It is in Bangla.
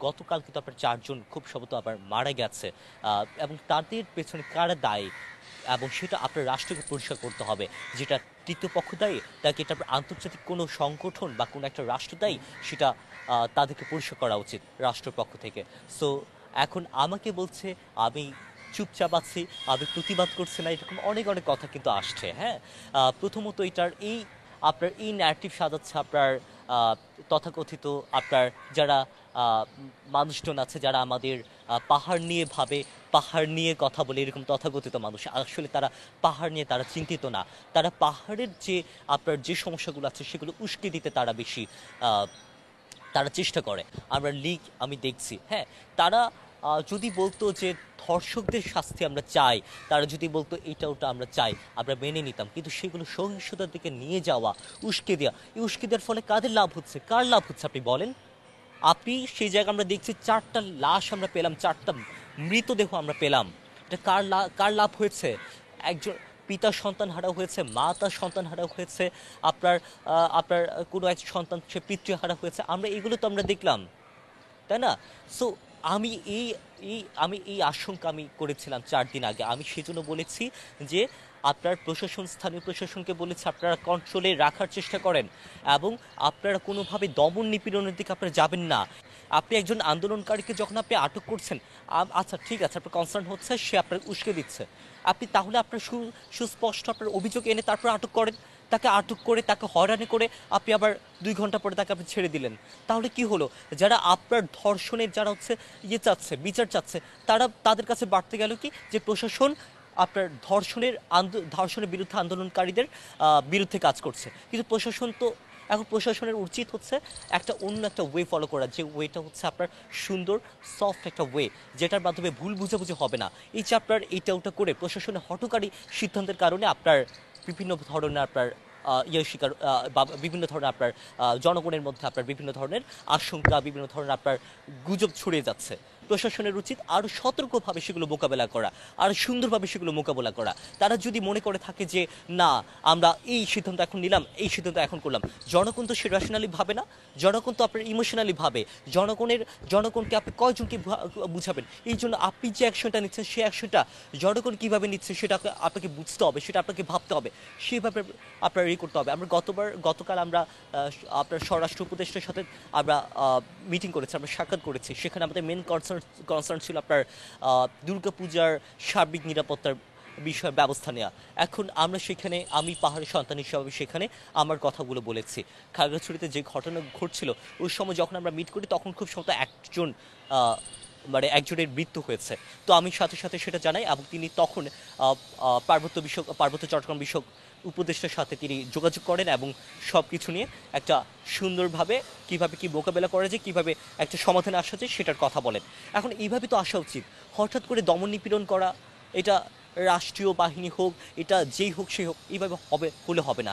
গতকাল কিন্তু আপনার ৪ জন খুব সম্ভবত আবার মারা গেছে। এবং তাদের পেছনে কারা দায়ী এবং সেটা আপনার রাষ্ট্রকে পরিষ্কার করতে হবে। যেটা তৃতীয় পক্ষ দায়ী, নাকি এটা আন্তর্জাতিক কোনো সংগঠন বা কোনো একটা রাষ্ট্র দায়ী, সেটা তাদেরকে পরিষ্কার করা উচিত রাষ্ট্রের পক্ষ থেকে। সো এখন আমাকে বলছে আমি চুপচাপ আছি, আমি প্রতিবাদ করছি না, এরকম অনেক অনেক কথা কিন্তু আসছে। হ্যাঁ, প্রথমত এটার আপনার এই ন্যারেটিভ সাজাচ্ছে আপনার আহ, তথাকথিত আপনার যারা মানুষজন আছে, যারা আমাদের পাহাড় নিয়ে ভাবে, পাহাড় নিয়ে কথা বলে, এরকম তথাকথিত মানুষ আসলে তারা পাহাড় নিয়ে তারা চিন্তিত না। তারা পাহাড়ের যে আপনার যে সমস্যাগুলো আছে সেগুলো উস্কে দিতে তারা বেশি তারা চেষ্টা করে। আমরা লিগ আমি দেখছি, হ্যাঁ, তারা যদি বলতো যে ধর্ষকদের শাস্তি আমরা চাই, তারা যদি বলতো এটা ওটা আমরা চাই, আমরা মেনে নিতাম। কিন্তু সেগুলো সহিংসতার দিকে নিয়ে যাওয়া, উস্কে দেওয়া, এই উস্কে দেওয়ার ফলে কাদের লাভ হচ্ছে, কার লাভ হচ্ছে আপনি বলেন। আপনি সেই জায়গায় আমরা দেখছি 4টা লাশ আমরা পেলাম, 4টা মৃতদেহ আমরা পেলাম। এটা কার লাভ হয়েছে? একজন পিতা সন্তান হারা হয়েছে, মা তার সন্তান হারা হয়েছে, আপনার আপনার কোনো এক সন্তান সে পিতৃ হারা হয়েছে, আমরা এগুলো তো আমরা দেখলাম, তাই না? সো আমি এই এই আমি এই আশঙ্কা আমি করেছিলাম 4 দিন আগে। আমি সেজন্য বলেছি যে আপনার প্রশাসন, স্থানীয় প্রশাসনকে বলেছে আপনারা কন্ট্রোলে রাখার চেষ্টা করেন এবং আপনারা কোনোভাবে দমন নিপীড়নের দিকে আপনারা যাবেন না। আপনি একজন আন্দোলনকারীকে যখন আপনি আটক করছেন, আচ্ছা ঠিক আছে, আপনার কনসার্ন হচ্ছে সে আপনার উস্কে দিচ্ছে, আপনি তাহলে আপনার সুস্পষ্ট আপনার অভিযোগ এনে তারপর আটক করেন। তাকে আটক করে তাকে হয়রানি করে আপনি আবার 2 ঘন্টা পরে তাকে আপনি ছেড়ে দিলেন। তাহলে কি হলো? যারা আপনার ধর্ষণের যারা হচ্ছে চাচ্ছে, বিচার চাচ্ছে, তাদের কাছে বাড়তে গেল কি যে প্রশাসন আপনার ধর্ষণের বিরুদ্ধে আন্দোলনকারীদের বিরুদ্ধে কাজ করছে। কিন্তু প্রশাসন তো এখন প্রশাসনের উচিত হচ্ছে একটা অন্য একটা ওয়ে ফলো করা, যে ওয়েটা হচ্ছে আপনার সুন্দর সফট একটা ওয়ে, যেটার মাধ্যমে ভুল বুঝাবুঝি হবে না। এই যে আপনার এইটা ওটা করে প্রশাসনের হঠকারী সিদ্ধান্তের কারণে আপনার বিভিন্ন ধরনের আপনার শিকার বা বিভিন্ন ধরনের আপনার জনগণের মধ্যে আপনার বিভিন্ন ধরনের আশঙ্কা, বিভিন্ন ধরনের আপনার গুজব ছড়িয়ে যাচ্ছে। প্রশাসনের উচিত আরও সতর্কভাবে সেগুলো মোকাবেলা করা, আরও সুন্দরভাবে সেগুলো মোকাবেলা করা। তারা যদি মনে করে থাকে যে না, আমরা এই সিদ্ধান্ত এখন নিলাম, এই সিদ্ধান্ত এখন করলাম, জনগণ তো সে রেশনালি ভাবে না, জনগণ তো আপনার ইমোশনালি ভাবে। জনগণকে আপনি কয়জনকে বুঝাবেন? এই জন্য আপনি যে অ্যাকশনটা নিচ্ছেন সেই অ্যাকশনটা জনগণ কিভাবে নিচ্ছে সেটা আপনাকে বুঝতে হবে, সেটা আপনাকে ভাবতে হবে, সেভাবে আপনার করতে হবে। গতকাল আমরা আপনার স্বরাষ্ট্র উপদেষ্টার সাথে আমরা মিটিং করেছি, আমরা সাক্ষাৎ করেছি। সেখানে আমাদের মেন কনসার্ন ছিল আপনার দুর্গাপূজার সার্বিক নিরাপত্তার বিষয় ব্যবস্থা নেওয়া। এখন আমরা সেখানে, আমি পাহাড়ি সন্তান হিসাবে সেখানে আমার কথাগুলো বলেছি। খাগড়াছড়িতে যে ঘটনা ঘটছিল ওই সময় যখন আমরা মিট করি তখন খুব সম্ভবত একজন মানে একজনের মৃত্যু হয়েছে। তো আমি সাথে সাথে সেটা জানাই এবং তিনি তখন পার্বত্য চট্টগ্রাম বিষয়ক উপদেষ্টার সাথে তিনি যোগাযোগ করেন এবং সব কিছু নিয়ে একটা সুন্দরভাবে কিভাবে কি মোকাবেলা করা যায়, কিভাবে একটা সমাধানে আসা যায় সেটার কথা বলেন। এখন এইভাবে তো আসা উচিত। হঠাৎ করে দমন নিপীড়ন করা, এটা রাষ্ট্রীয় বাহিনী হোক, এটা যেই হোক সেই হোক, এইভাবে হলে হবে না।